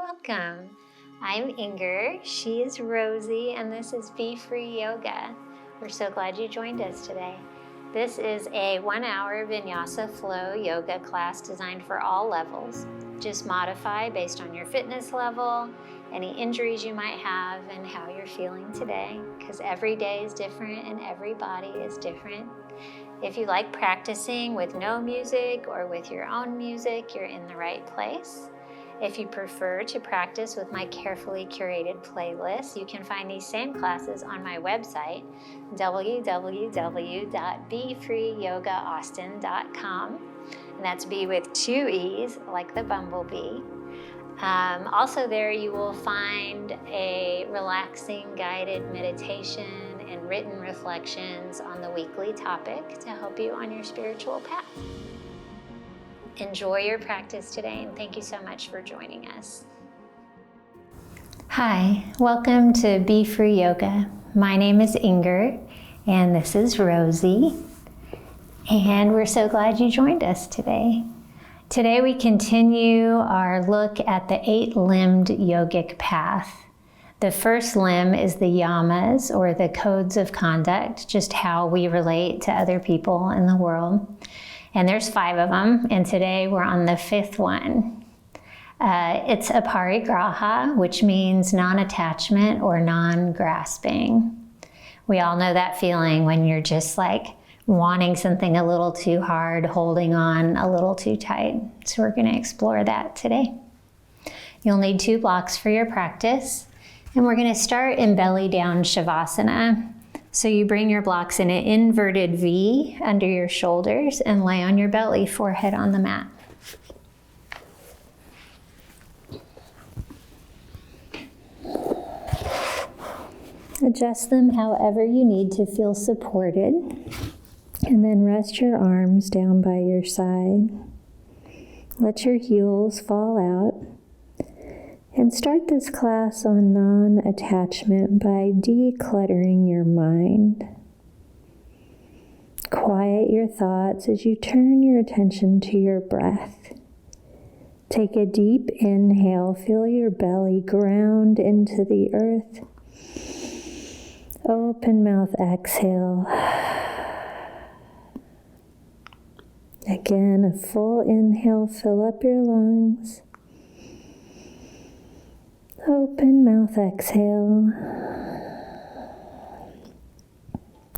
welcome. I'm Inger, she is Rosie, and this is Be Free Yoga. We're so glad you joined us today. This is a 1-hour Vinyasa Flow Yoga class designed for all levels. Just modify based on your fitness level, any injuries you might have, and how you're feeling today, because every day is different and every body is different. If you like practicing with no music or with your own music, you're in the right place. If you prefer to practice with my carefully curated playlist, you can find these same classes on my website, www.befreeyogaAustin.com. And that's B with 2 E's, like the bumblebee. Also there you will find a relaxing guided meditation and written reflections on the weekly topic to help you on your spiritual path. Enjoy your practice today, and thank you so much for joining us. Hi, welcome to Be Free Yoga. My name is Inger, and this is Rosie, and we're so glad you joined us today. Today we continue our look at the 8-limbed yogic path. The first limb is the yamas, or the codes of conduct, just how we relate to other people in the world. And there's 5 of them, and today we're on the 5th one. It's aparigraha, which means non-attachment or non-grasping. We all know that feeling when you're just like wanting something a little too hard, holding on a little too tight. So we're going to explore that today. You'll need 2 blocks for your practice, and we're going to start in belly down shavasana. So you bring your blocks in an inverted V under your shoulders and lay on your belly, forehead on the mat. Adjust them however you need to feel supported, and then rest your arms down by your side. Let your heels fall out. And start this class on non-attachment by decluttering your mind. Quiet your thoughts as you turn your attention to your breath. Take a deep inhale, feel your belly ground into the earth. Open mouth, exhale. Again, a full inhale, fill up your lungs. Open mouth, exhale.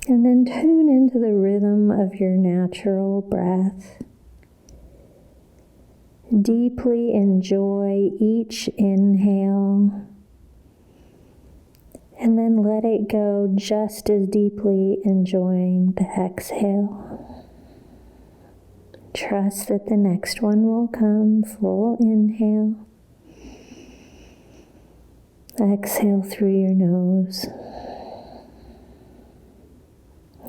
And then tune into the rhythm of your natural breath. Deeply enjoy each inhale. And then let it go, just as deeply enjoying the exhale. Trust that the next one will come. Full inhale. Exhale through your nose.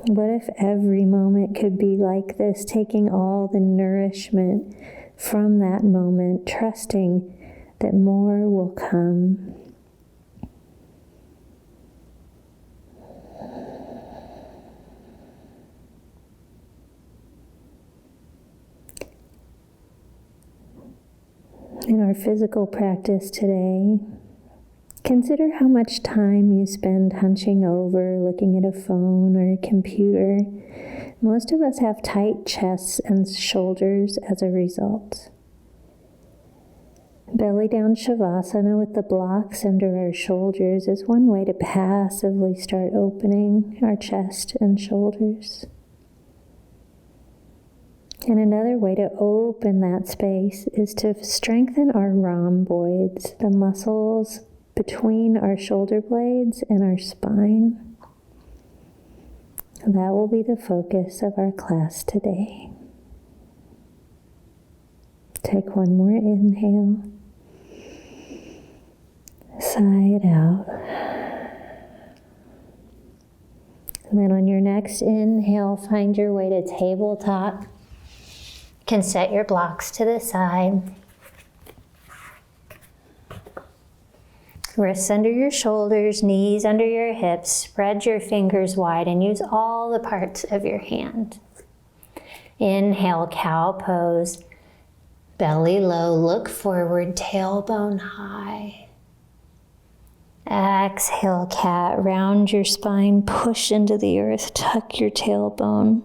What if every moment could be like this, taking all the nourishment from that moment, trusting that more will come. In our physical practice today, consider how much time you spend hunching over, looking at a phone or a computer. Most of us have tight chests and shoulders as a result. Belly down shavasana with the blocks under our shoulders is one way to passively start opening our chest and shoulders. And another way to open that space is to strengthen our rhomboids, the muscles between our shoulder blades and our spine. That will be the focus of our class today. Take one more inhale. Side out. And then on your next inhale, find your way to tabletop. You can set your blocks to the side. Wrists under your shoulders, knees under your hips, spread your fingers wide and use all the parts of your hand. Inhale, cow pose. Belly low, look forward, tailbone high. Exhale, cat. Round your spine, push into the earth, tuck your tailbone.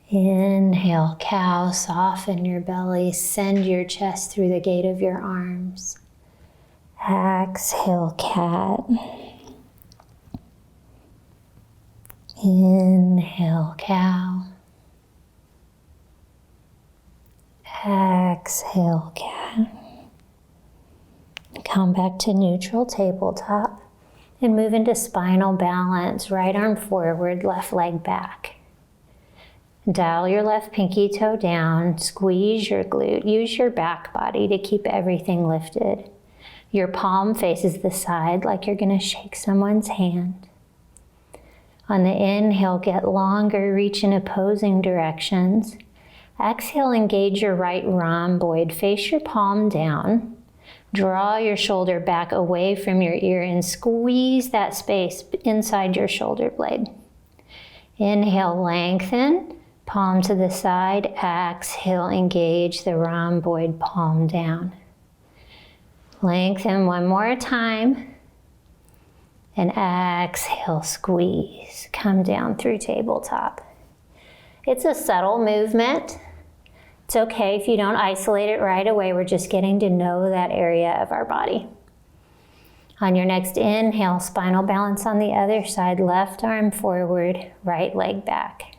Inhale, cow. Soften your belly, send your chest through the gate of your arms. Exhale, cat. Inhale, cow. Exhale, cat. Come back to neutral tabletop and move into spinal balance. Right arm forward, left leg back. Dial your left pinky toe down, squeeze your glute. Use your back body to keep everything lifted. Your palm faces the side like you're going to shake someone's hand. On the inhale, get longer, reach in opposing directions. Exhale, engage your right rhomboid. Face your palm down. Draw your shoulder back away from your ear and squeeze that space inside your shoulder blade. Inhale, lengthen, palm to the side. Exhale, engage the rhomboid, palm down. Lengthen one more time. And exhale, squeeze. Come down through tabletop. It's a subtle movement. It's okay if you don't isolate it right away. We're just getting to know that area of our body. On your next inhale, spinal balance on the other side. Left arm forward, right leg back.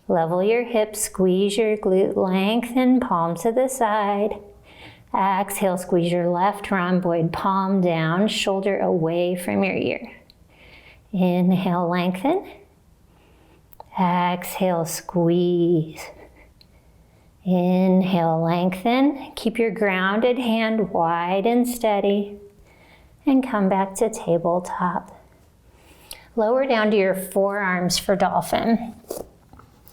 Level your hips, squeeze your glute, lengthen, palm to the side. Exhale, squeeze your left rhomboid, palm down, shoulder away from your ear. Inhale, lengthen. Exhale, squeeze. Inhale, lengthen. Keep your grounded hand wide and steady. And come back to tabletop. Lower down to your forearms for dolphin.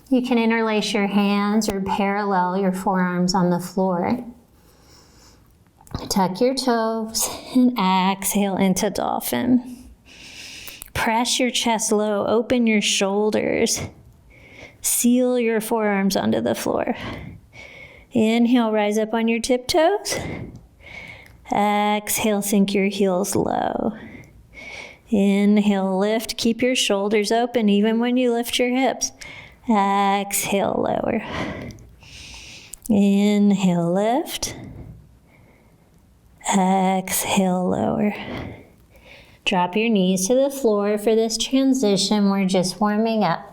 You can interlace your hands or parallel your forearms on the floor. Tuck your toes and exhale into dolphin. Press your chest low, open your shoulders. Seal your forearms onto the floor. Inhale, rise up on your tiptoes. Exhale, sink your heels low. Inhale, lift, keep your shoulders open even when you lift your hips. Exhale, lower. Inhale, lift. Exhale, lower. Drop your knees to the floor for this transition. We're just warming up.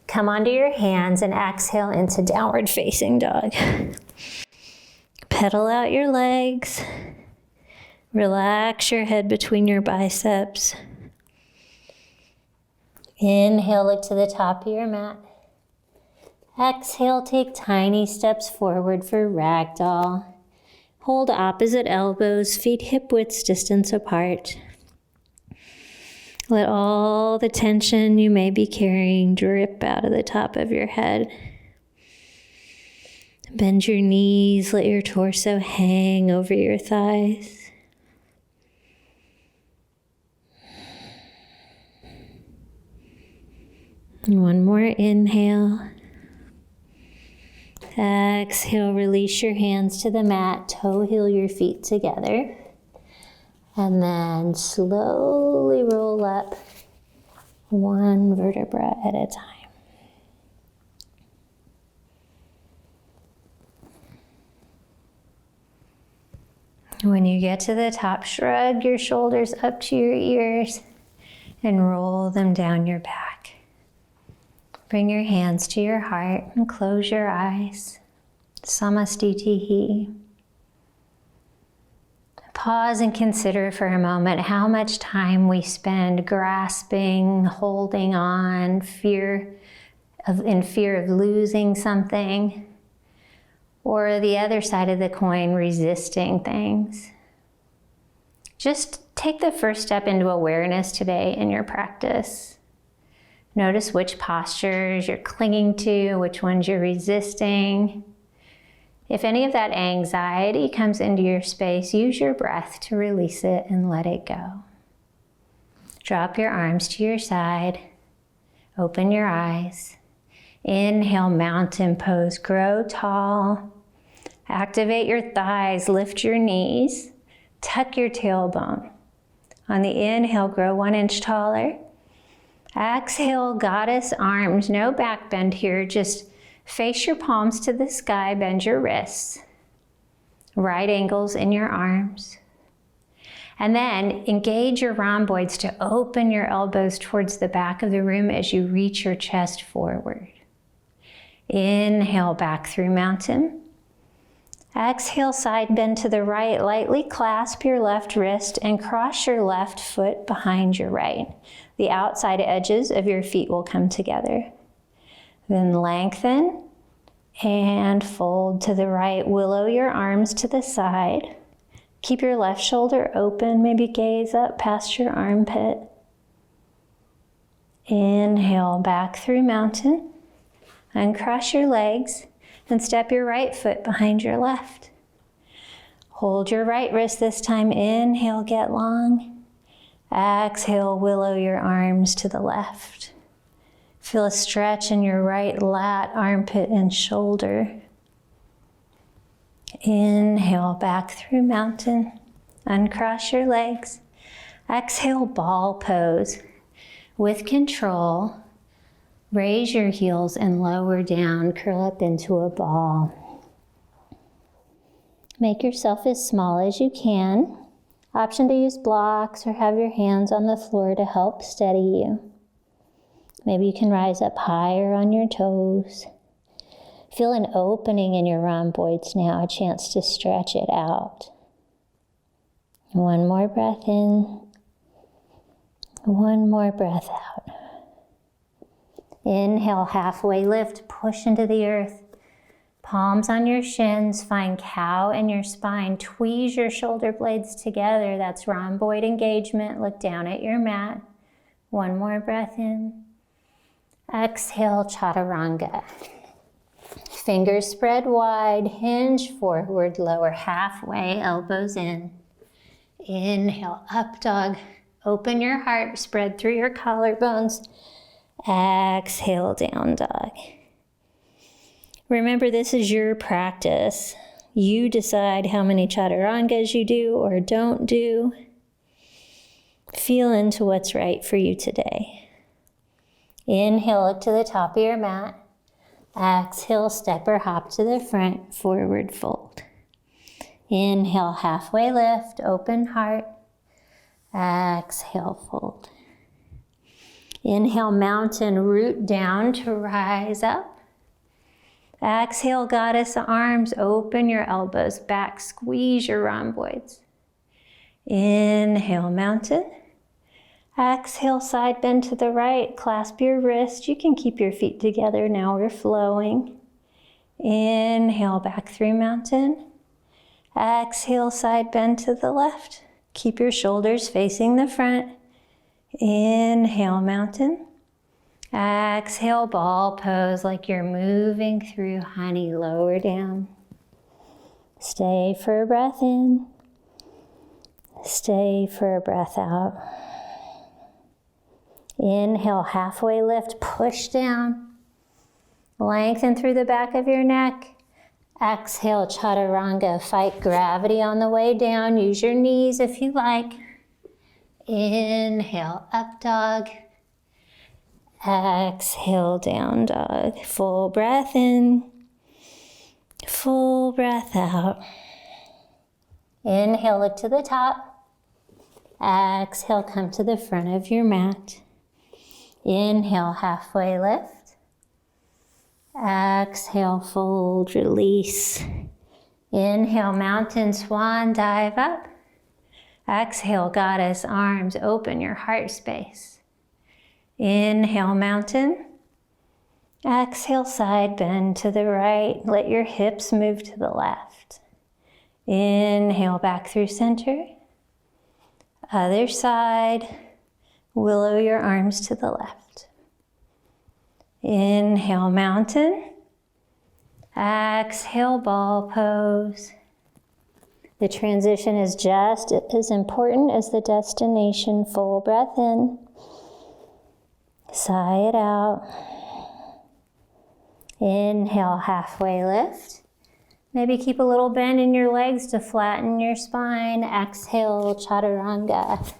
Come onto your hands and exhale into downward facing dog. Pedal out your legs. Relax your head between your biceps. Inhale, look to the top of your mat. Exhale, take tiny steps forward for ragdoll. Hold opposite elbows, feet hip width distance apart. Let all the tension you may be carrying drip out of the top of your head. Bend your knees, let your torso hang over your thighs. And one more inhale. Exhale, release your hands to the mat, toe heel your feet together. And then slowly roll up one vertebra at a time. When you get to the top, shrug your shoulders up to your ears and roll them down your back. Bring your hands to your heart and close your eyes. Samastitihi. Pause and consider for a moment how much time we spend grasping, holding on, in fear of losing something, or the other side of the coin, resisting things. Just take the first step into awareness today in your practice. Notice which postures you're clinging to, which ones you're resisting. If any of that anxiety comes into your space, use your breath to release it and let it go. Drop your arms to your side. Open your eyes. Inhale, mountain pose. Grow tall. Activate your thighs. Lift your knees. tuck your tailbone. On the inhale, grow 1 inch taller. Exhale, goddess arms, no back bend here, just face your palms to the sky, bend your wrists. Right angles in your arms. And then engage your rhomboids to open your elbows towards the back of the room as you reach your chest forward. Inhale, back through mountain. Exhale, side bend to the right. Lightly clasp your left wrist and cross your left foot behind your right. The outside edges of your feet will come together. Then lengthen and fold to the right. Willow your arms to the side. Keep your left shoulder open, maybe gaze up past your armpit. Inhale, back through mountain. Uncross your legs and step your right foot behind your left. Hold your right wrist this time. Inhale, get long. Exhale, willow your arms to the left. Feel a stretch in your right lat, armpit, and shoulder. Inhale, back through mountain. Uncross your legs. Exhale, ball pose. With control, raise your heels and lower down, curl up into a ball. Make yourself as small as you can. Option to use blocks or have your hands on the floor to help steady you. Maybe you can rise up higher on your toes. Feel an opening in your rhomboids now, a chance to stretch it out. One more breath in. One more breath out. Inhale, halfway lift, push into the earth. Palms on your shins, find cow in your spine. Tweeze your shoulder blades together. That's rhomboid engagement. Look down at your mat. One more breath in. Exhale, chaturanga. Fingers spread wide, hinge forward, lower halfway, elbows in. Inhale, up dog. Open your heart, spread through your collarbones. Exhale, down dog. Remember, this is your practice. You decide how many chaturangas you do or don't do. Feel into what's right for you today. Inhale, look to the top of your mat. Exhale, step or hop to the front, forward fold. Inhale, halfway lift, open heart. Exhale, fold. Inhale, mountain, root down to rise up. Exhale, goddess arms, open your elbows back, squeeze your rhomboids. Inhale, mountain. Exhale, side bend to the right, clasp your wrist. You can keep your feet together. Now we're flowing. Inhale, back through mountain. Exhale, side bend to the left. Keep your shoulders facing the front. Inhale, mountain. Exhale, ball pose like you're moving through honey, lower down. Stay for a breath in. Stay for a breath out. Inhale, halfway lift, push down. Lengthen through the back of your neck. Exhale, chaturanga. Fight gravity on the way down. Use your knees if you like. Inhale, up dog. Exhale, down dog. Full breath in. Full breath out. Inhale, look to the top. Exhale, come to the front of your mat. Inhale, halfway lift. Exhale, fold, release. Inhale, mountain swan, dive up. Exhale, goddess arms, open your heart space. Inhale, mountain. Exhale, side bend to the right. Let your hips move to the left. Inhale, back through center. Other side. Willow your arms to the left. Inhale, mountain. Exhale, ball pose. The transition is just as important as the destination. Full breath in. Sigh it out. Inhale, halfway lift. Maybe keep a little bend in your legs to flatten your spine. Exhale, chaturanga.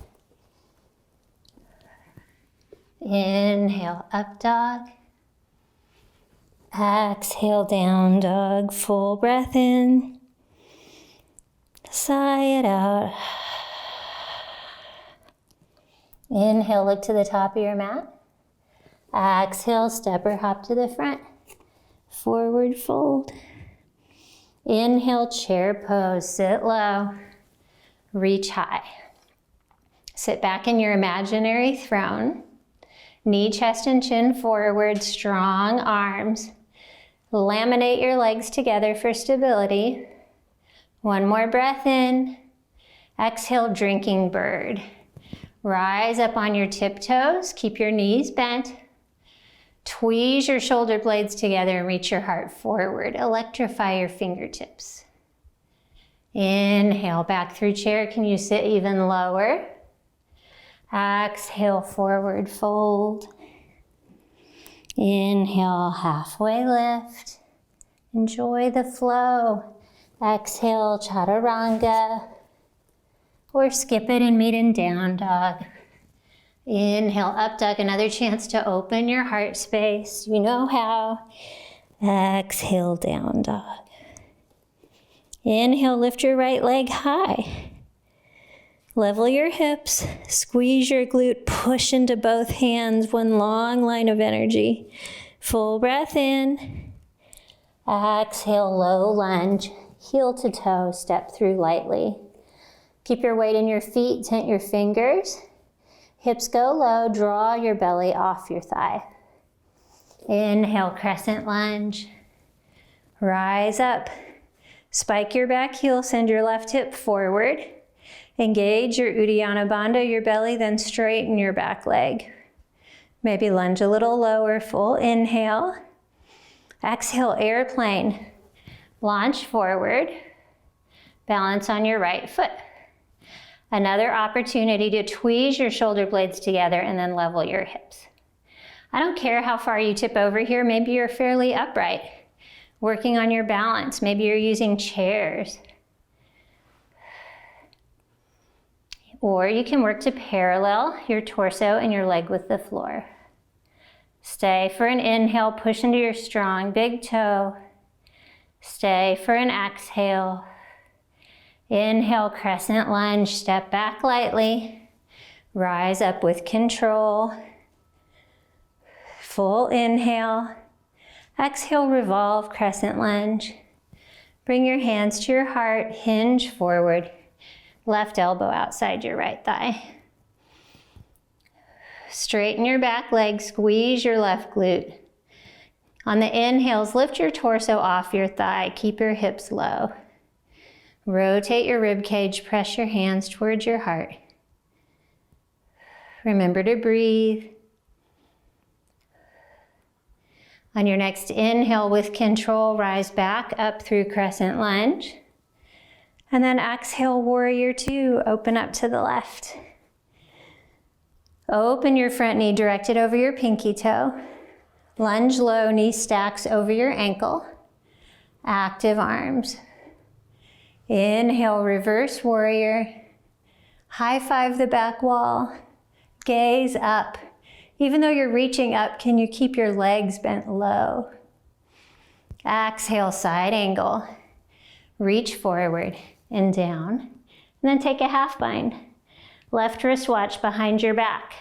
Inhale, up dog. Exhale, down dog. Full breath in. Sigh it out. Inhale, look to the top of your mat. Exhale, step or hop to the front. Forward fold. Inhale, chair pose. Sit low. Reach high. Sit back in your imaginary throne. Knee, chest, and chin forward. Strong arms. Laminate your legs together for stability. One more breath in. Exhale, drinking bird. Rise up on your tiptoes. Keep your knees bent. Tweeze your shoulder blades together and reach your heart forward. Electrify your fingertips. Inhale, back through chair. Can you sit even lower? Exhale, forward fold. Inhale, halfway lift. Enjoy the flow. Exhale, chaturanga. Or skip it and meet in down dog. Inhale, up dog. Another chance to open your heart space. You know how. Exhale, down dog. Inhale, lift your right leg high. Level your hips. Squeeze your glute. Push into both hands. One long line of energy. Full breath in. Exhale, low lunge. Heel to toe. Step through lightly. Keep your weight in your feet, tent your fingers. Hips go low, draw your belly off your thigh. Inhale, crescent lunge. Rise up. Spike your back heel, send your left hip forward. Engage your Uddiyana Bandha, your belly, then straighten your back leg. Maybe lunge a little lower, full inhale. Exhale, airplane. Launch forward. Balance on your right foot. Another opportunity to tweeze your shoulder blades together and then level your hips. I don't care how far you tip over here. Maybe you're fairly upright, working on your balance. Maybe you're using chairs. Or you can work to parallel your torso and your leg with the floor. Stay for an inhale, push into your strong big toe. Stay for an exhale. Inhale, crescent lunge, step back lightly. Rise up with control. Full inhale. Exhale, revolve, crescent lunge. Bring your hands to your heart, hinge forward. Left elbow outside your right thigh. Straighten your back leg, squeeze your left glute. On the inhales, lift your torso off your thigh. Keep your hips low. Rotate your rib cage, press your hands towards your heart. Remember to breathe. On your next inhale with control, rise back up through crescent lunge. And then exhale, warrior two, open up to the left. Open your front knee directed over your pinky toe. Lunge low, knee stacks over your ankle. Active arms. Inhale, reverse warrior. High five the back wall. Gaze up. Even though you're reaching up, can you keep your legs bent low? Exhale, side angle. Reach forward and down. And then take a half bind. Left wrist watch behind your back.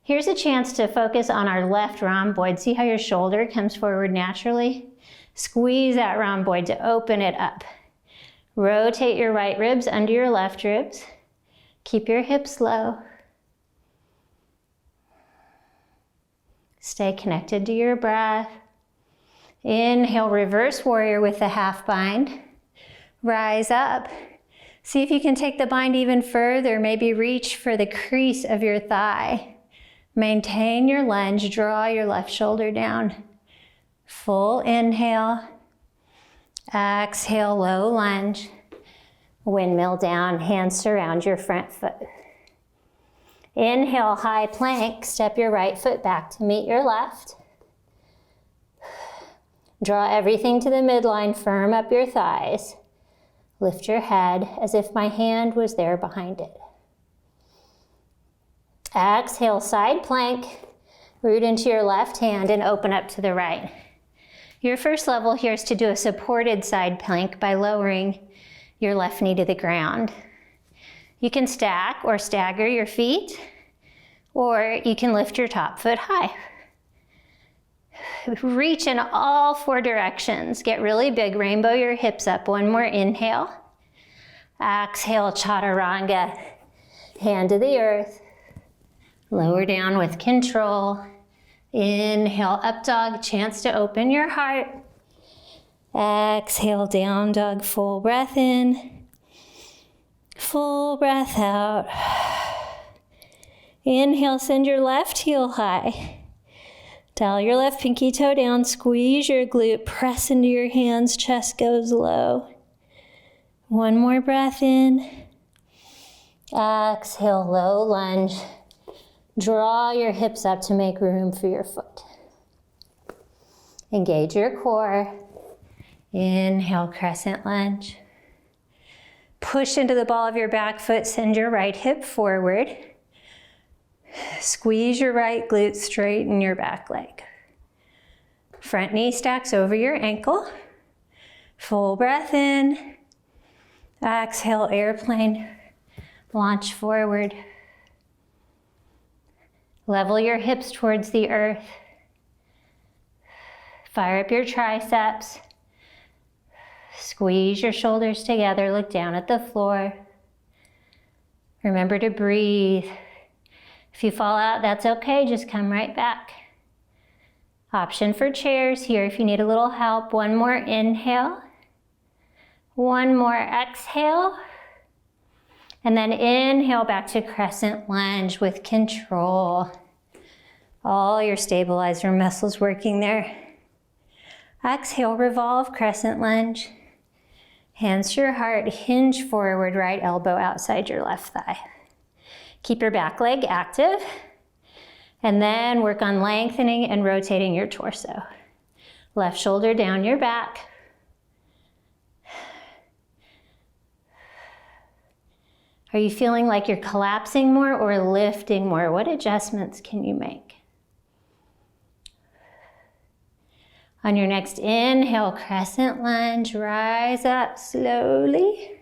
Here's a chance to focus on our left rhomboid. See how your shoulder comes forward naturally? Squeeze that rhomboid to open it up. Rotate your right ribs under your left ribs. Keep your hips low. Stay connected to your breath. Inhale, reverse warrior with the half bind. Rise up. See if you can take the bind even further. Maybe reach for the crease of your thigh. Maintain your lunge. Draw your left shoulder down. Full inhale. Exhale, low lunge. Windmill down, hands surround your front foot. Inhale, high plank. Step your right foot back to meet your left. Draw everything to the midline, firm up your thighs. Lift your head as if my hand was there behind it. Exhale, side plank. Root into your left hand and open up to the right. Your first level here is to do a supported side plank by lowering your left knee to the ground. You can stack or stagger your feet, or you can lift your top foot high. Reach in all 4 directions. Get really big, rainbow your hips up. One more inhale. Exhale, chaturanga. Hand to the earth. Lower down with control. Inhale, up dog, chance to open your heart. Exhale, down dog, full breath in. Full breath out. Inhale, send your left heel high. Dial your left pinky toe down, squeeze your glute, press into your hands, chest goes low. One more breath in. Exhale, low lunge. Draw your hips up to make room for your foot. Engage your core. Inhale, crescent lunge. Push into the ball of your back foot, send your right hip forward. Squeeze your right glute, straighten your back leg. Front knee stacks over your ankle. Full breath in. Exhale, airplane. Launch forward. Level your hips towards the earth. Fire up your triceps. Squeeze your shoulders together, look down at the floor. Remember to breathe. If you fall out, that's okay, just come right back. Option for chairs here if you need a little help. One more inhale. One more exhale. And then inhale back to crescent lunge with control. All your stabilizer muscles working there. Exhale, revolve, crescent lunge. Hands to your heart, hinge forward, right elbow outside your left thigh. Keep your back leg active. And then work on lengthening and rotating your torso. Left shoulder down your back. Are you feeling like you're collapsing more or lifting more? What adjustments can you make? On your next inhale, crescent lunge, rise up slowly.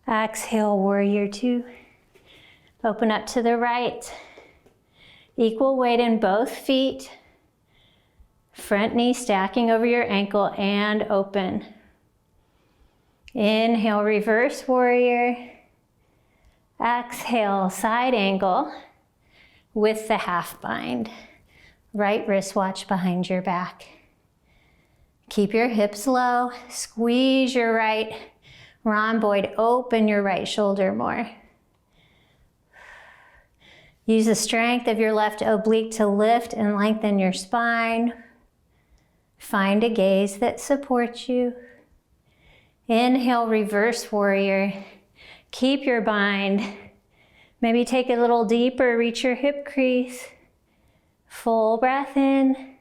Exhale, warrior 2. Open up to the right. Equal weight in both feet. Front knee stacking over your ankle and open. Inhale, reverse warrior. Exhale, side angle with the half bind. Right wrist watch behind your back. Keep your hips low. Squeeze your right rhomboid. Open your right shoulder more. Use the strength of your left oblique to lift and lengthen your spine. Find a gaze that supports you. Inhale, reverse warrior. Keep your bind. Maybe take it a little deeper, reach your hip crease. Full breath in.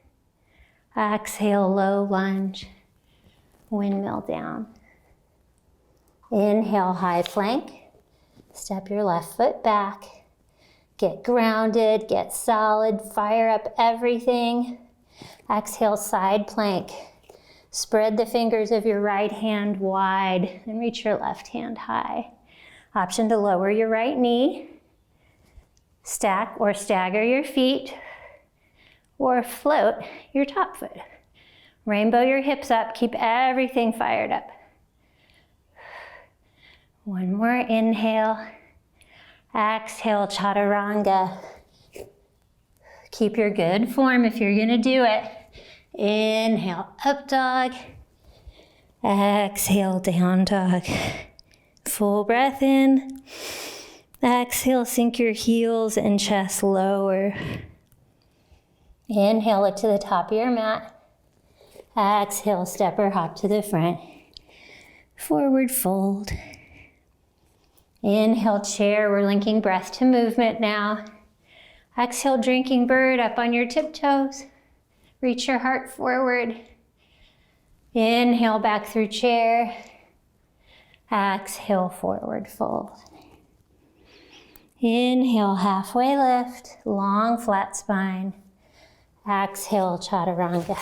Exhale, low lunge. Windmill down. Inhale, high plank. Step your left foot back. Get grounded, get solid, fire up everything. Exhale, side plank. Spread the fingers of your right hand wide and reach your left hand high. Option to lower your right knee, stack or stagger your feet, or float your top foot. Rainbow your hips up, keep everything fired up. One more inhale. Exhale, chaturanga. Keep your good form if you're gonna do it. Inhale, up dog. Exhale, down dog. Full breath in. Exhale, sink your heels and chest lower. Inhale, look to the top of your mat. Exhale, step or hop to the front. Forward fold. Inhale, chair. We're linking breath to movement now. Exhale, drinking bird up on your tiptoes. Reach your heart forward. Inhale back through chair. Exhale, forward fold. Inhale, halfway lift, long flat spine. Exhale, chaturanga.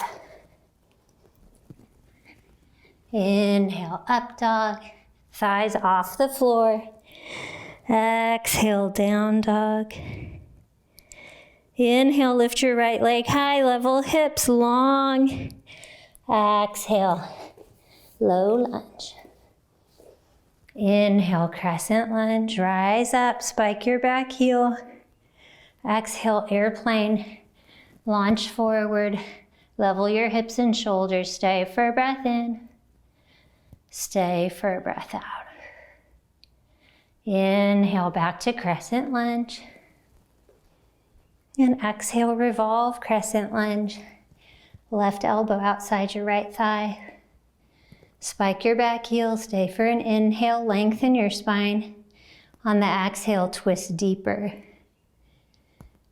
Inhale, up dog, thighs off the floor. Exhale, down dog. Inhale, lift your right leg high, level hips long. Exhale, low lunge. Inhale, crescent lunge, rise up, spike your back heel. Exhale, airplane, launch forward, level your hips and shoulders. Stay for a breath in, stay for a breath out. Inhale, back to crescent lunge. And exhale, revolve, crescent lunge. Left elbow outside your right thigh. Spike your back heel, stay for an inhale, lengthen your spine. On the exhale, twist deeper.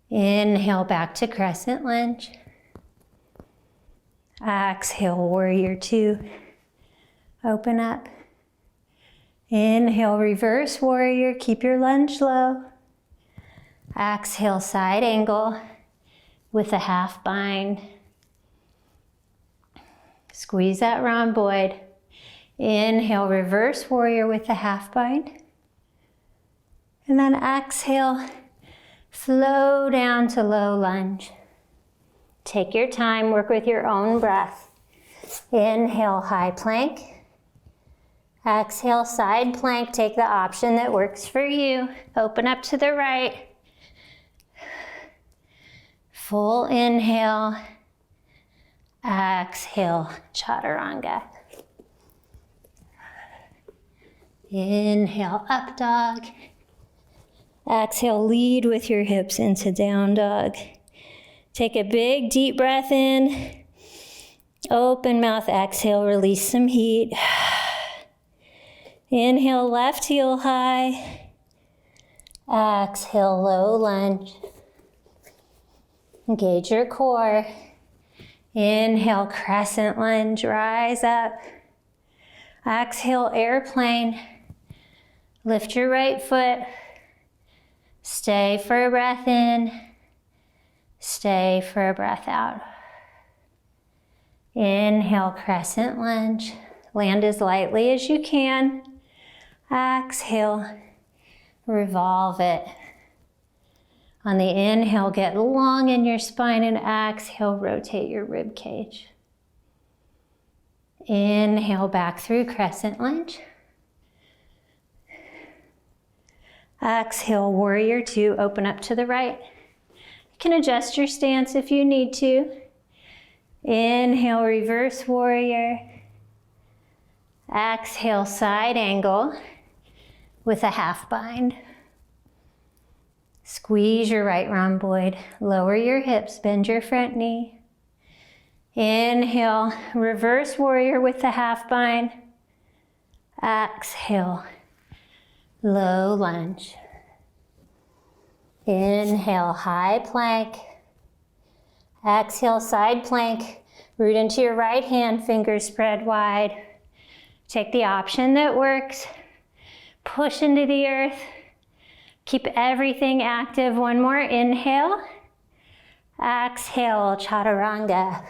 Inhale, back to crescent lunge. Exhale, warrior two. Open up. Inhale, reverse warrior, keep your lunge low. Exhale, side angle with a half bind. Squeeze that rhomboid. Inhale, reverse warrior with a half bind. And then exhale, flow down to low lunge. Take your time, work with your own breath. Inhale, high plank. Exhale, side plank. Take the option that works for you. Open up to the right. Full inhale. Exhale, chaturanga. Inhale, up dog. Exhale, lead with your hips into down dog. Take a big deep breath in. Open mouth, exhale, release some heat. Inhale, left heel high. Exhale, low lunge. Engage your core. Inhale, crescent lunge, rise up. Exhale, airplane. Lift your right foot. Stay for a breath in. Stay for a breath out. Inhale, crescent lunge. Land as lightly as you can. Exhale, revolve it. On the inhale, get long in your spine, and exhale, rotate your rib cage. Inhale, back through crescent lunge. Exhale, warrior two, open up to the right. You can adjust your stance if you need to. Inhale, reverse warrior. Exhale, side angle with a half bind. Squeeze your right rhomboid, lower your hips, bend your front knee. Inhale, reverse warrior with the half bind. Exhale, low lunge. Inhale, high plank. Exhale, side plank. Root into your right hand, fingers spread wide. Take the option that works. Push into the earth. Keep everything active. One more inhale. Exhale, chaturanga.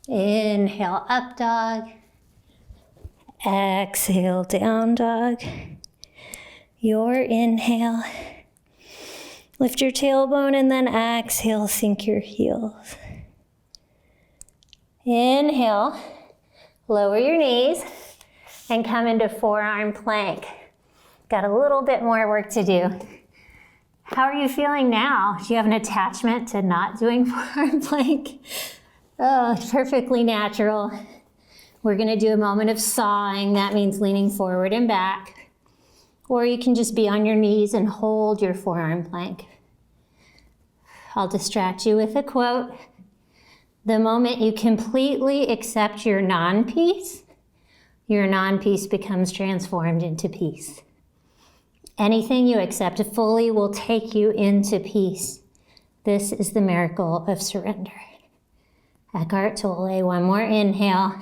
Inhale, up dog. Exhale, down dog. Your inhale. Lift your tailbone and then exhale, sink your heels. Inhale, lower your knees and come into forearm plank. Got a little bit more work to do. How are you feeling now? Do you have an attachment to not doing forearm plank? Oh, it's perfectly natural. We're gonna do a moment of sawing. That means leaning forward and back. Or you can just be on your knees and hold your forearm plank. I'll distract you with a quote. The moment you completely accept your non-peace becomes transformed into peace. Anything you accept fully will take you into peace. This is the miracle of surrender. Eckhart Tolle. One more inhale.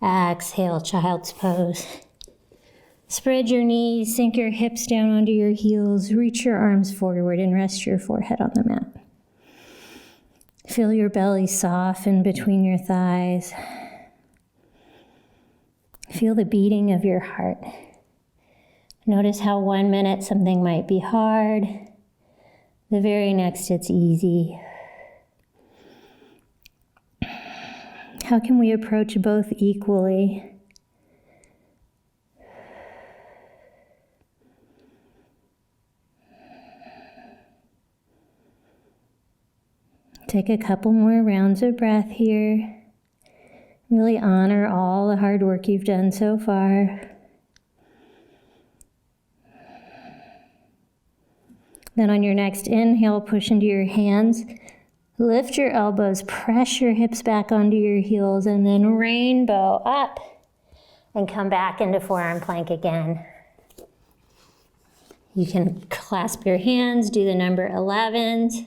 Exhale, child's pose. Spread your knees, sink your hips down onto your heels, reach your arms forward and rest your forehead on the mat. Feel your belly soften between your thighs. Feel the beating of your heart. Notice how 1 minute something might be hard. The very next it's easy. How can we approach both equally? Take a couple more rounds of breath here. Really honor all the hard work you've done so far. Then on your next inhale, push into your hands. Lift your elbows, press your hips back onto your heels, and then rainbow up and come back into forearm plank again. You can clasp your hands, do the number 11s.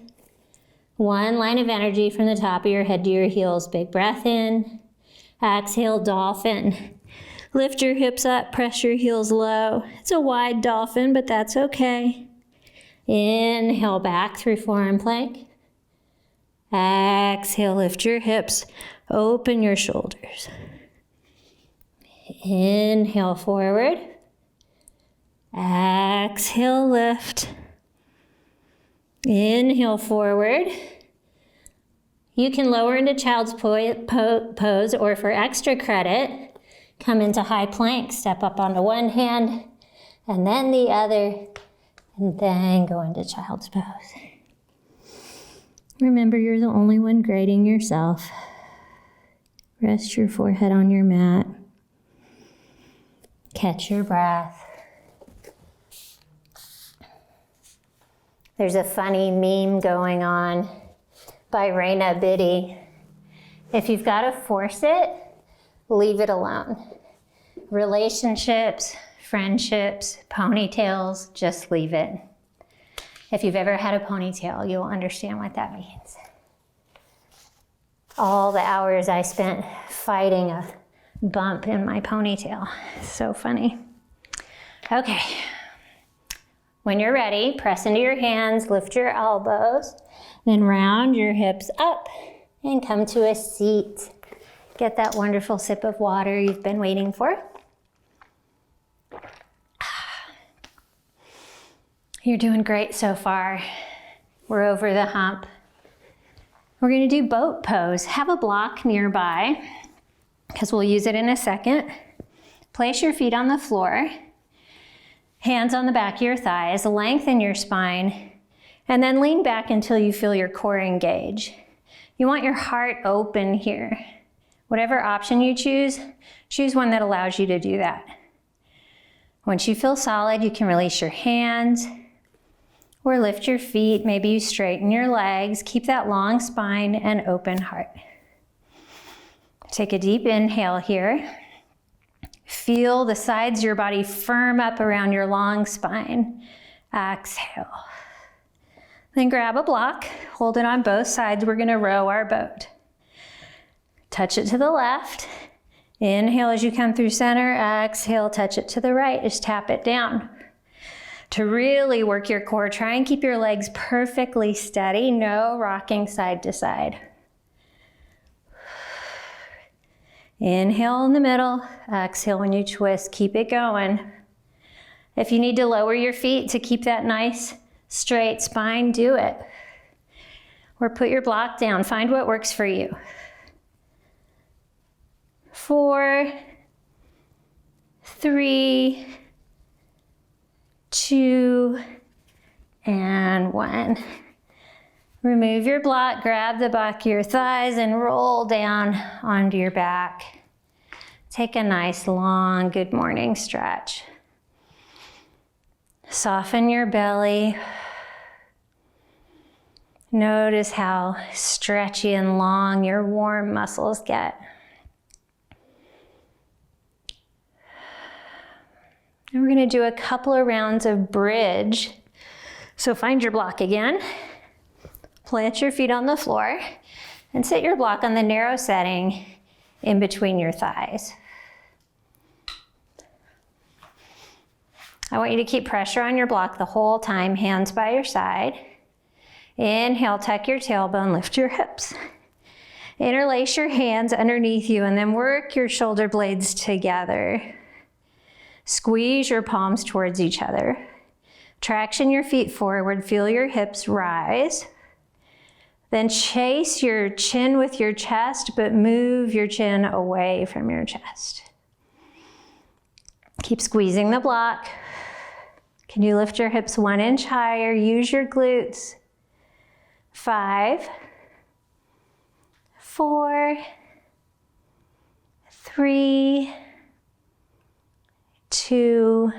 One line of energy from the top of your head to your heels. Big breath in. Exhale, dolphin. Lift your hips up, press your heels low. It's a wide dolphin, but that's okay. Inhale back through forearm plank. Exhale, lift your hips, open your shoulders. Inhale forward. Exhale, lift. Inhale forward. You can lower into child's pose, or for extra credit, come into high plank. Step up onto one hand and then the other, and then go into child's pose. Remember, you're the only one grading yourself. Rest your forehead on your mat. Catch your breath. There's a funny meme going on by Raina Biddy. If you've got to force it, leave it alone. Relationships, friendships, ponytails, just leave it. If you've ever had a ponytail, you'll understand what that means. All the hours I spent fighting a bump in my ponytail. So funny. Okay. When you're ready, press into your hands, lift your elbows, then round your hips up and come to a seat. Get that wonderful sip of water you've been waiting for. You're doing great so far. We're over the hump. We're going to do boat pose. Have a block nearby, because we'll use it in a second. Place your feet on the floor. Hands on the back of your thighs, lengthen your spine, and then lean back until you feel your core engage. You want your heart open here. Whatever option you choose, choose one that allows you to do that. Once you feel solid, you can release your hands or lift your feet. Maybe you straighten your legs. Keep that long spine and open heart. Take a deep inhale here. Feel the sides of your body firm up around your long spine. Exhale. Then grab a block, hold it on both sides. We're gonna row our boat. Touch it to the left. Inhale as you come through center. Exhale, touch it to the right. Just tap it down. To really work your core, try and keep your legs perfectly steady. No rocking side to side. Inhale in the middle, exhale when you twist, keep it going. If you need to lower your feet to keep that nice straight spine, do it. Or put your block down, find what works for you. 4, 3, 2, and 1. Remove your block, grab the back of your thighs and roll down onto your back. Take a nice long good morning stretch. Soften your belly. Notice how stretchy and long your warm muscles get. And we're going to do a couple of rounds of bridge. So find your block again. Plant your feet on the floor And sit your block on the narrow setting in between your thighs. I want you to keep pressure on your block the whole time, hands by your side. Inhale, tuck your tailbone, lift your hips. Interlace your hands underneath you and then work your shoulder blades together. Squeeze your palms towards each other. Traction your feet forward, feel your hips rise. Then chase your chin with your chest, but move your chin away from your chest. Keep squeezing the block. Can you lift your hips 1 inch higher? Use your glutes. 5, 4, 3, 2,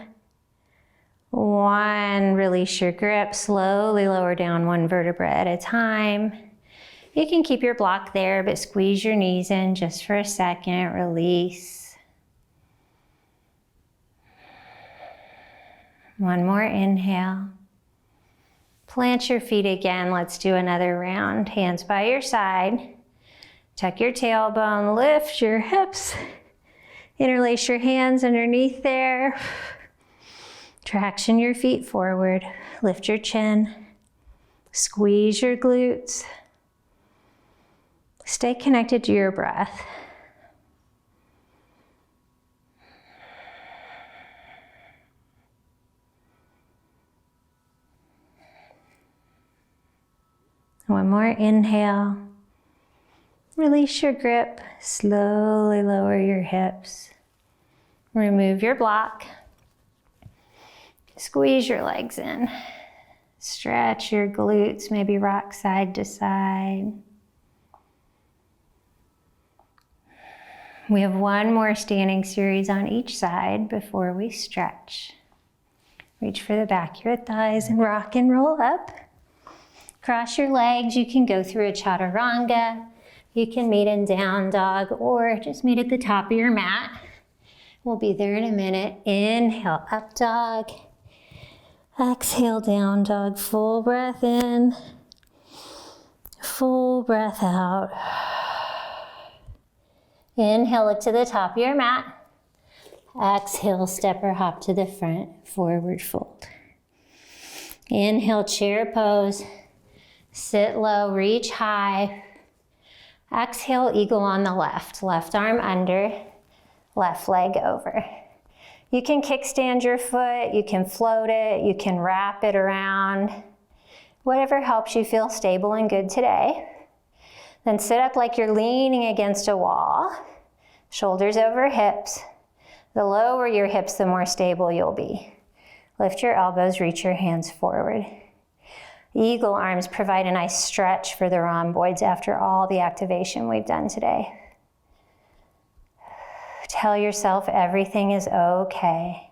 1. Release your grip. Slowly lower down 1 vertebra at a time. You can keep your block there, but squeeze your knees in just for a second. Release. 1 more inhale. Plant your feet again. Let's do another round. Hands by your side. Tuck your tailbone. Lift your hips. Interlace your hands underneath there. Traction your feet forward. Lift your chin. Squeeze your glutes. Stay connected to your breath. One more inhale. Release your grip. Slowly lower your hips. Remove your block. Squeeze your legs in. Stretch your glutes, maybe rock side to side. We have 1 more standing series on each side before we stretch. Reach for the back of your thighs and rock and roll up. Cross your legs. You can go through a chaturanga. You can meet in down dog or just meet at the top of your mat. We'll be there in a minute. Inhale, up dog. Exhale, down dog. Full breath in. Full breath out. Inhale, look to the top of your mat. Exhale, step or hop to the front, forward fold. Inhale, chair pose. Sit low, reach high. Exhale, eagle on the left. Left arm under, left leg over. You can kickstand your foot, you can float it, you can wrap it around. Whatever helps you feel stable and good today. Then sit up like you're leaning against a wall. Shoulders over hips. The lower your hips, the more stable you'll be. Lift your elbows, reach your hands forward. Eagle arms provide a nice stretch for the rhomboids after all the activation we've done today. Tell yourself everything is okay.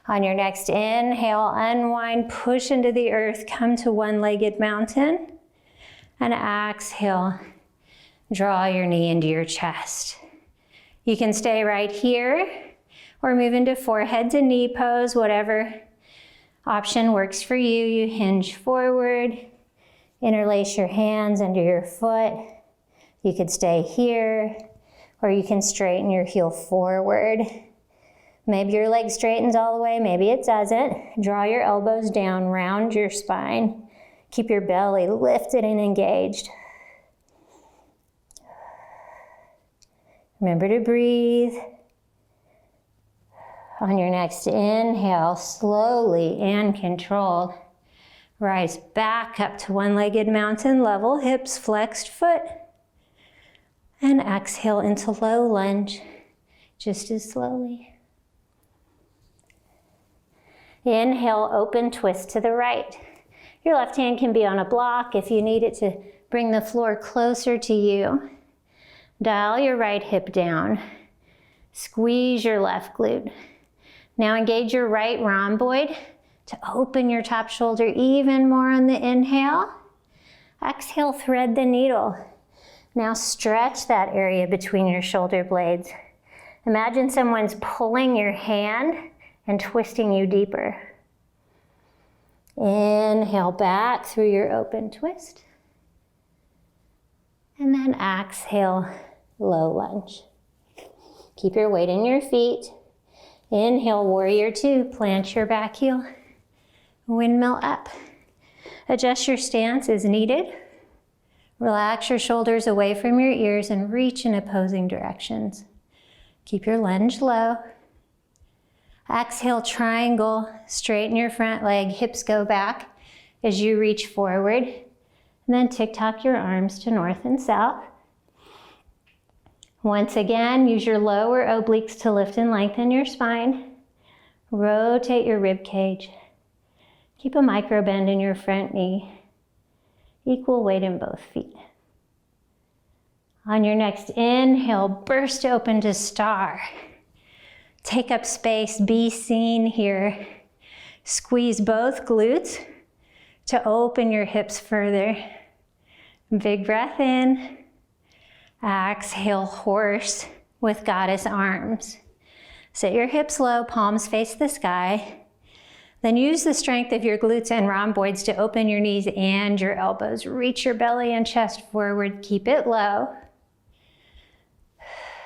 On your next inhale, unwind, push into the earth, come to one-legged mountain. And exhale, draw your knee into your chest. You can stay right here or move into forehead to knee pose, whatever option works for you. You hinge forward, interlace your hands under your foot. You could stay here, or you can straighten your heel forward. Maybe your leg straightens all the way, maybe it doesn't. Draw your elbows down, round your spine. Keep your belly lifted and engaged. Remember to breathe. On your next inhale, slowly and controlled, rise back up to one-legged mountain, level hips, flexed foot. And exhale into low lunge, just as slowly. Inhale, open twist to the right. Your left hand can be on a block if you need it to bring the floor closer to you. Dial your right hip down. Squeeze your left glute. Now engage your right rhomboid to open your top shoulder even more on the inhale. Exhale, thread the needle. Now stretch that area between your shoulder blades. Imagine someone's pulling your hand and twisting you deeper. Inhale back through your open twist. And then exhale, low lunge. Keep your weight in your feet. Inhale, warrior two, plant your back heel. Windmill up. Adjust your stance as needed. Relax your shoulders away from your ears and reach in opposing directions. Keep your lunge low. Exhale, triangle, straighten your front leg, hips go back as you reach forward. And then tick-tock your arms to north and south. Once again, use your lower obliques to lift and lengthen your spine. Rotate your rib cage. Keep a micro bend in your front knee. Equal weight in both feet. On your next inhale, burst open to star. Take up space, be seen here. Squeeze both glutes to open your hips further. Big breath in. Exhale, horse with goddess arms. Sit your hips low, palms face the sky. Then use the strength of your glutes and rhomboids to open your knees and your elbows. Reach your belly and chest forward, keep it low.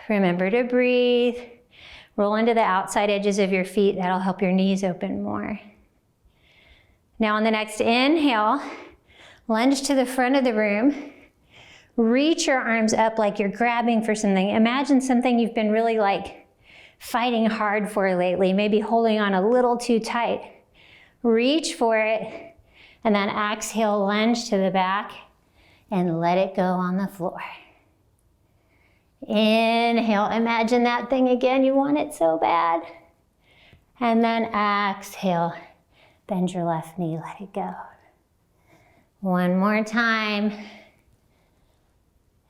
Remember to breathe. Roll into the outside edges of your feet. That'll help your knees open more. Now on the next inhale, lunge to the front of the room. Reach your arms up like you're grabbing for something. Imagine something you've been really fighting hard for lately, maybe holding on a little too tight. Reach for it, and then exhale, lunge to the back, and let it go on the floor. Inhale, imagine that thing again, you want it so bad. And then exhale, bend your left knee, let it go. One more time.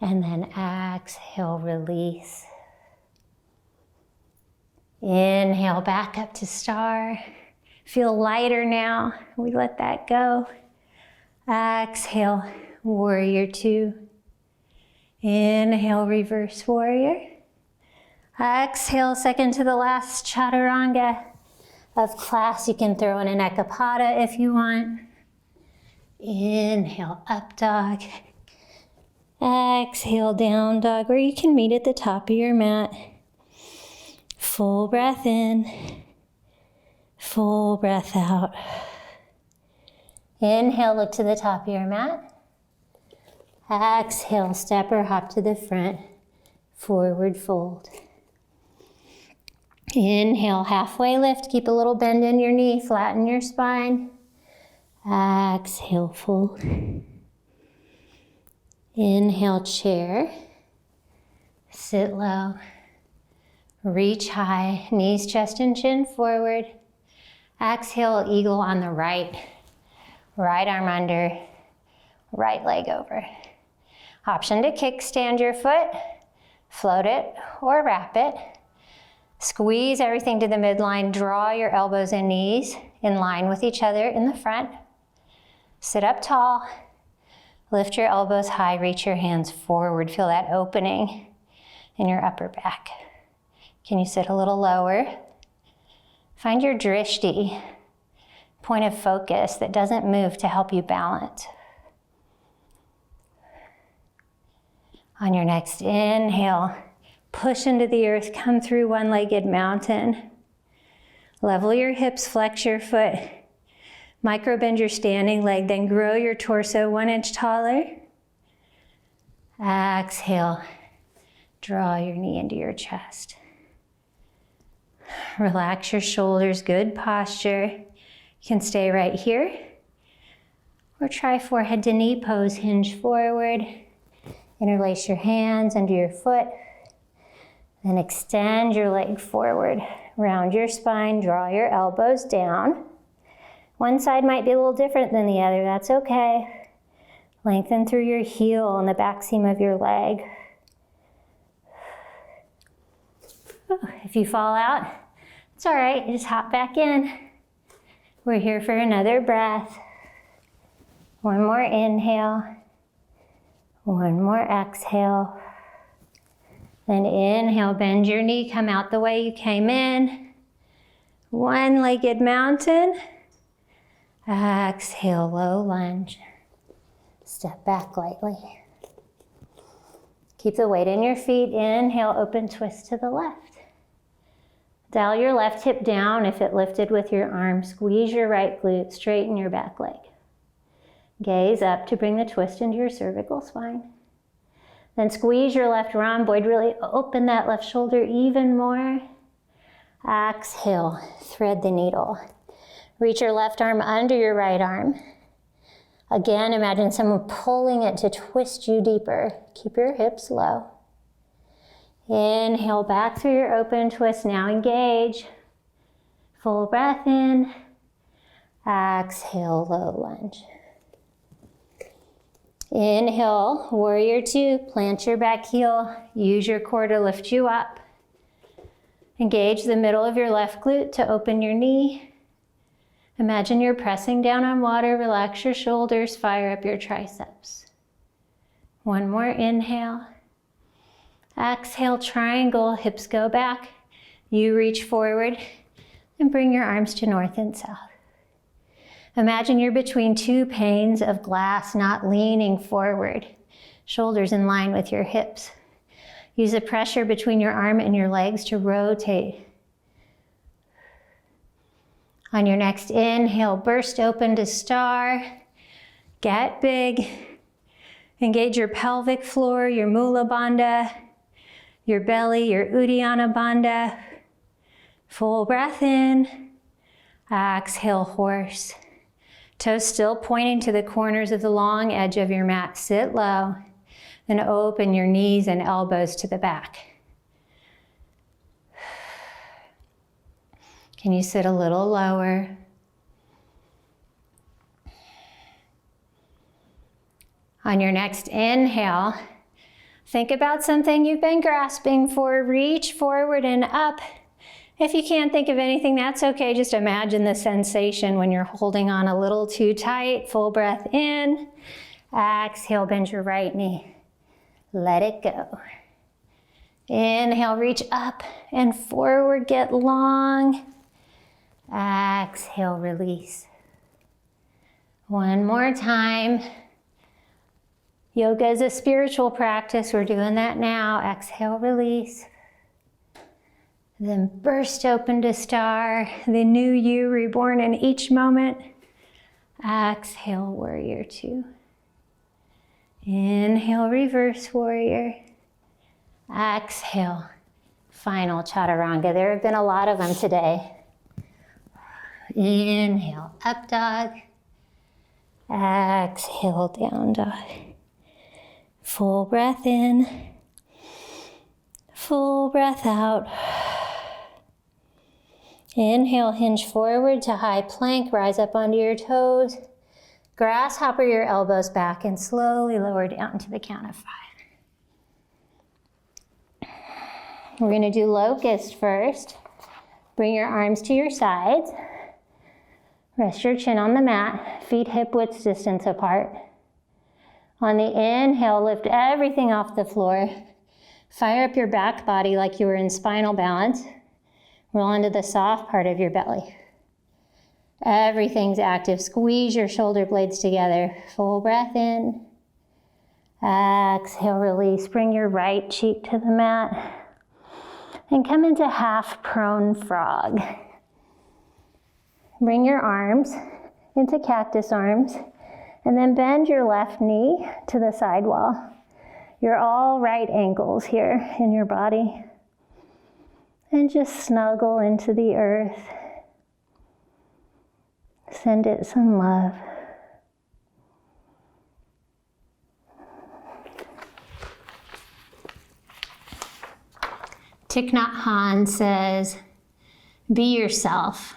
And then exhale, release. Inhale, back up to star. Feel lighter now. We let that go. Exhale, warrior two. Inhale, reverse warrior. Exhale, second to the last chaturanga of class. You can throw in an ekapada if you want. Inhale, up dog. Exhale, down dog, or you can meet at the top of your mat. Full breath in, full breath out. Inhale, look to the top of your mat. Exhale, step or hop to the front, forward fold. Inhale, halfway lift, keep a little bend in your knee, flatten your spine. Exhale, fold. Inhale, chair, sit low, reach high, knees, chest, and chin forward. Exhale, eagle on the right, right arm under, right leg over. Option to kickstand your foot, float it, or wrap it. Squeeze everything to the midline, draw your elbows and knees in line with each other in the front. Sit up tall. Lift your elbows high, reach your hands forward. Feel that opening in your upper back. Can you sit a little lower? Find your drishti, point of focus that doesn't move to help you balance. On your next inhale, push into the earth, come through one-legged mountain. Level your hips, flex your foot. Micro bend your standing leg, then grow your torso 1 inch taller. Exhale, draw your knee into your chest. Relax your shoulders, good posture. You can stay right here. Or try forehead to knee pose, hinge forward. Interlace your hands under your foot. Then extend your leg forward. Round your spine, draw your elbows down. One side might be a little different than the other, that's okay. Lengthen through your heel and the back seam of your leg. If you fall out, it's all right, just hop back in. We're here for another breath. One more inhale. One more exhale. Then inhale, bend your knee, come out the way you came in. One-legged mountain. Exhale, low lunge. Step back lightly. Keep the weight in your feet. Inhale, open twist to the left. Dial your left hip down if it lifted with your arm. Squeeze your right glute, straighten your back leg. Gaze up to bring the twist into your cervical spine. Then squeeze your left rhomboid, really open that left shoulder even more. Exhale, thread the needle. Reach your left arm under your right arm. Again, imagine someone pulling it to twist you deeper. Keep your hips low. Inhale back through your open twist. Now engage. Full breath in. Exhale, low lunge. Inhale, warrior two. Plant your back heel. Use your core to lift you up. Engage the middle of your left glute to open your knee. Imagine you're pressing down on water. Relax your shoulders. Fire up your triceps. One more inhale. Exhale, triangle, hips go back. You reach forward and bring your arms to north and south. Imagine you're between two panes of glass, not leaning forward. Shoulders in line with your hips. Use the pressure between your arm and your legs to rotate. On your next inhale, burst open to star. Get big. Engage your pelvic floor, your Mula Bandha, your belly, your Uddiyana Bandha. Full breath in. Exhale, horse. Toes still pointing to the corners of the long edge of your mat. Sit low. Then open your knees and elbows to the back. Can you sit a little lower? On your next inhale, think about something you've been grasping for. Reach forward and up. If you can't think of anything, that's okay. Just imagine the sensation when you're holding on a little too tight. Full breath in. Exhale, bend your right knee. Let it go. Inhale, reach up and forward, get long. Exhale, release. One more time. Yoga is a spiritual practice. We're doing that now. Exhale, release. Then burst open to star. The new you reborn in each moment. Exhale, warrior two. Inhale, reverse warrior. Exhale, final chaturanga. There have been a lot of them today. Inhale, up dog. Exhale, down dog. Full breath in. Full breath out. Inhale, hinge forward to high plank. Rise up onto your toes. Grasshopper your elbows back and slowly lower down to the count of 5. We're going to do locust first. Bring your arms to your sides. Rest your chin on the mat, feet hip width distance apart. On the inhale, lift everything off the floor. Fire up your back body like you were in spinal balance. Roll into the soft part of your belly. Everything's active. Squeeze your shoulder blades together. Full breath in. Exhale, release. Bring your right cheek to the mat. And come into half prone frog. Bring your arms into cactus arms, and then bend your left knee to the side wall. You're all right ankles here in your body. And just snuggle into the earth. Send it some love. Thich Nhat Hanh says, "Be yourself.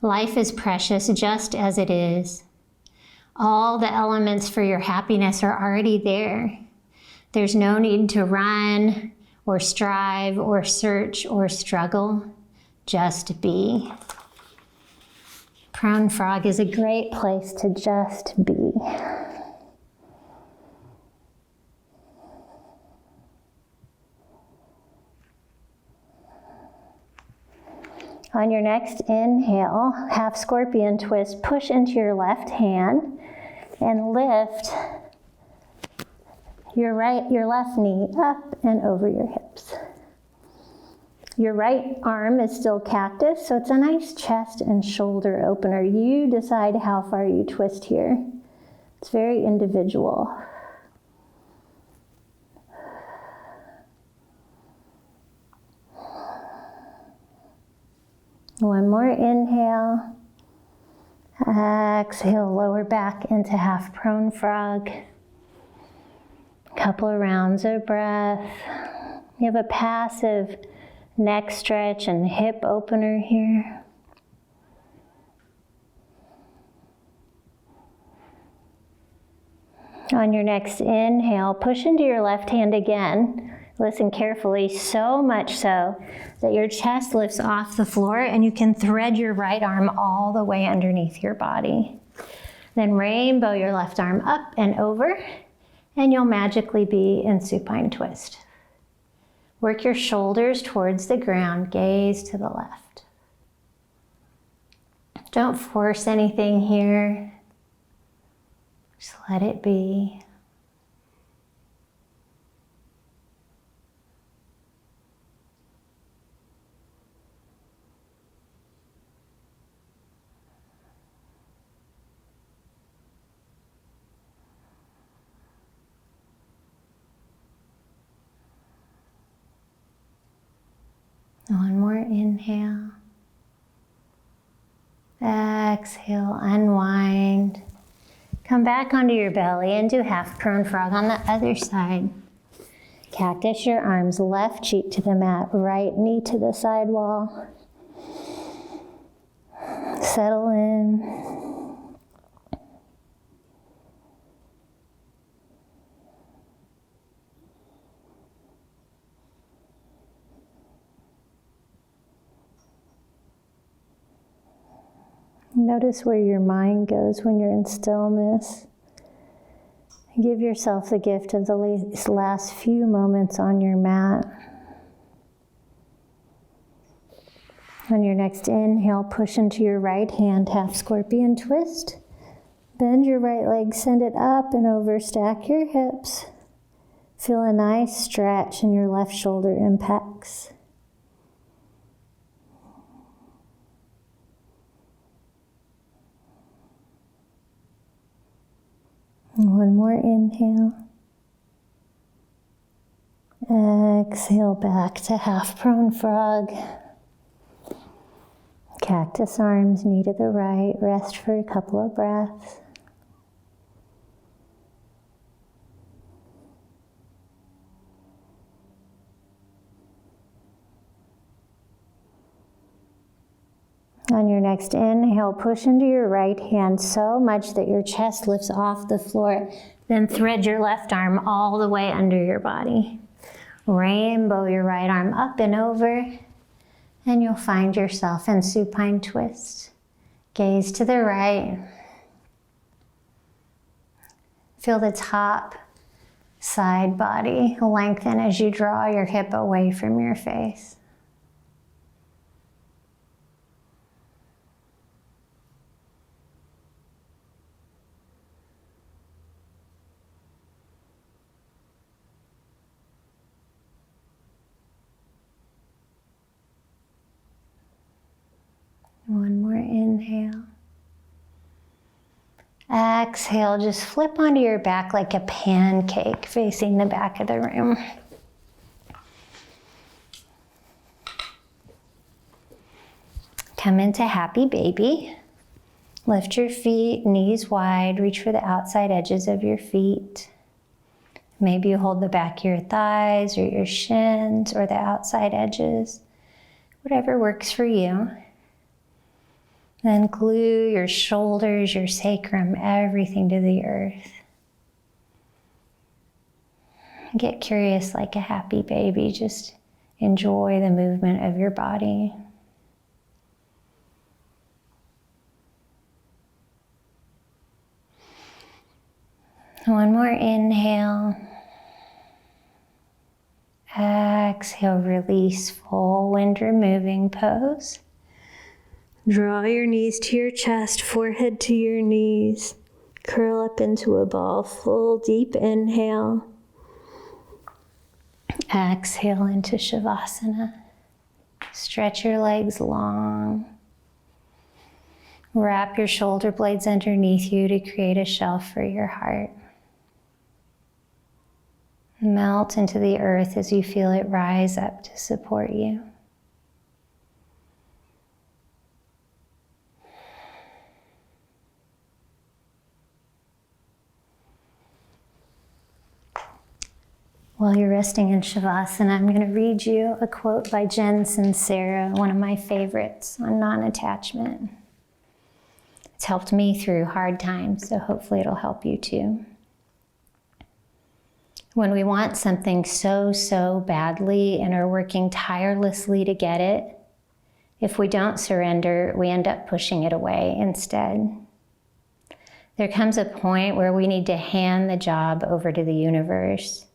Life is precious just as it is. All the elements for your happiness are already there. There's no need to run or strive or search or struggle. Just be." Prone frog is a great place to just be. On your next inhale, half scorpion twist, push into your left hand and lift your left knee up and over your hips. Your right arm is still cactus, so it's a nice chest and shoulder opener. You decide how far you twist here. It's very individual. One more inhale. Exhale, lower back into half prone frog. Couple of rounds of breath. You have a passive neck stretch and hip opener here. On your next inhale, push into your left hand again. Listen carefully, so much so that your chest lifts off the floor and you can thread your right arm all the way underneath your body. Then rainbow your left arm up and over, and you'll magically be in supine twist. Work your shoulders towards the ground, gaze to the left. Don't force anything here. Just let it be. One more inhale. Exhale, unwind. Come back onto your belly and do half prone frog on the other side. Cactus your arms, left cheek to the mat, right knee to the side wall. Settle in. Notice where your mind goes when you're in stillness. Give yourself the gift of the last few moments on your mat. On your next inhale, push into your right hand, half scorpion twist. Bend your right leg, send it up and over, stack your hips. Feel a nice stretch in your left shoulder impacts. One more inhale. Exhale back to half prone frog. Cactus arms, knee to the right. Rest for a couple of breaths. On your next inhale, push into your right hand so much that your chest lifts off the floor. Then thread your left arm all the way under your body. Rainbow your right arm up and over, and you'll find yourself in supine twist. Gaze to the right. Feel the top side body lengthen as you draw your hip away from your face. One more inhale. Exhale, just flip onto your back like a pancake facing the back of the room. Come into happy baby. Lift your feet, knees wide, reach for the outside edges of your feet. Maybe you hold the back of your thighs or your shins or the outside edges, whatever works for you. Then glue your shoulders, your sacrum, everything to the earth. Get curious like a happy baby. Just enjoy the movement of your body. One more inhale. Exhale, release, full wind removing pose. Draw your knees to your chest, forehead to your knees. Curl up into a ball, full deep inhale. Exhale into Shavasana. Stretch your legs long. Wrap your shoulder blades underneath you to create a shelf for your heart. Melt into the earth as you feel it rise up to support you. While you're resting in Shavasana, I'm going to read you a quote by Jen Sincero, one of my favorites on non-attachment. It's helped me through hard times, so hopefully it'll help you too. When we want something so badly and are working tirelessly to get it, if we don't surrender, we end up pushing it away instead. There comes a point where we need to hand the job over to the universe.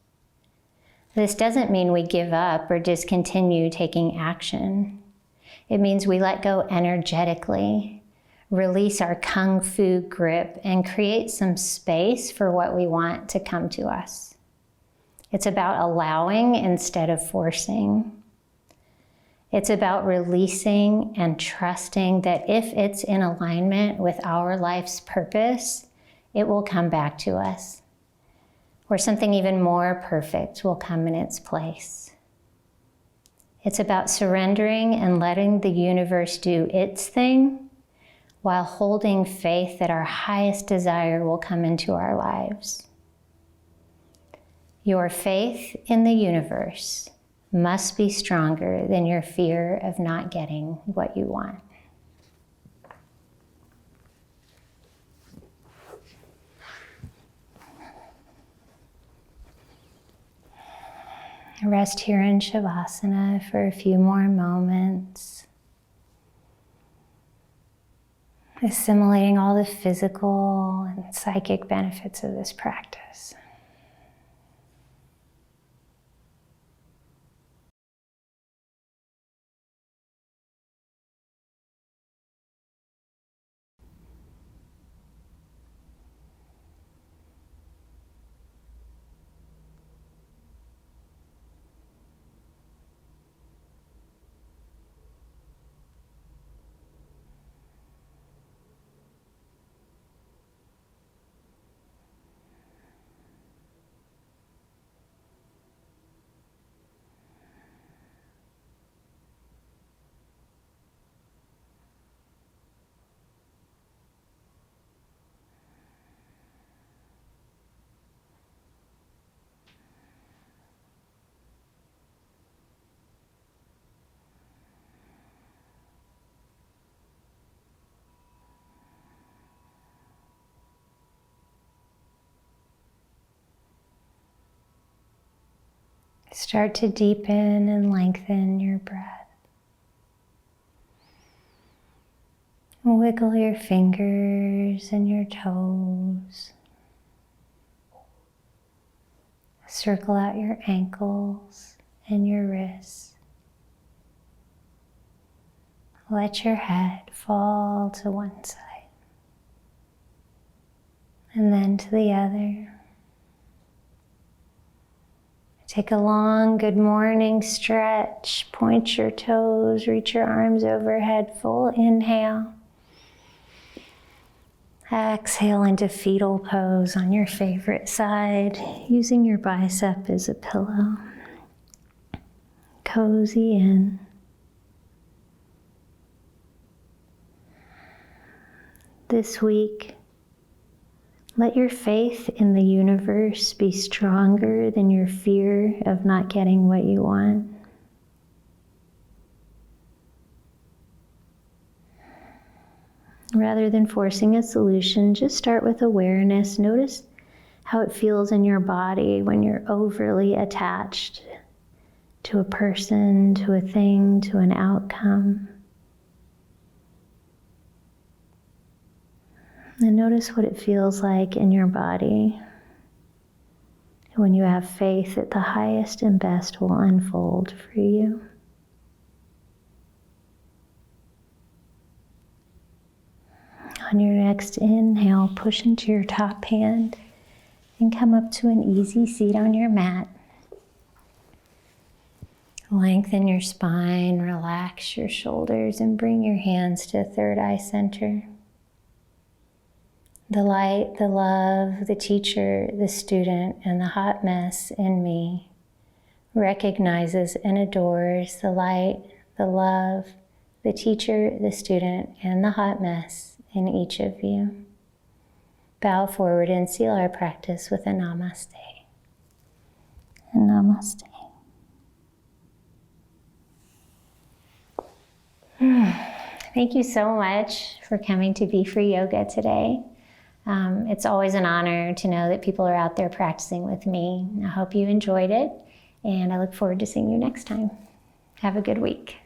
This doesn't mean we give up or discontinue taking action. It means we let go energetically, release our kung fu grip, and create some space for what we want to come to us. It's about allowing instead of forcing. It's about releasing and trusting that if it's in alignment with our life's purpose, it will come back to us. Or something even more perfect will come in its place. It's about surrendering and letting the universe do its thing while holding faith that our highest desire will come into our lives. Your faith in the universe must be stronger than your fear of not getting what you want. Rest here in Shavasana for a few more moments, assimilating all the physical and psychic benefits of this practice. Start to deepen and lengthen your breath. Wiggle your fingers and your toes. Circle out your ankles and your wrists. Let your head fall to one side and then to the other. Take a long good morning stretch. Point your toes, reach your arms overhead. Full inhale. Exhale into fetal pose on your favorite side, using your bicep as a pillow. Cozy in. This week, let your faith in the universe be stronger than your fear of not getting what you want. Rather than forcing a solution, just start with awareness. Notice how it feels in your body when you're overly attached to a person, to a thing, to an outcome. And notice what it feels like in your body when you have faith that the highest and best will unfold for you. On your next inhale, push into your top hand and come up to an easy seat on your mat. Lengthen your spine, relax your shoulders, and bring your hands to third eye center. The light, the love, the teacher, the student, and the hot mess in me recognizes and adores the light, the love, the teacher, the student, and the hot mess in each of you. Bow forward and seal our practice with a namaste. Namaste. Thank you so much for coming to Be Free Yoga today. It's always an honor to know that people are out there practicing with me. I hope you enjoyed it, and I look forward to seeing you next time. Have a good week.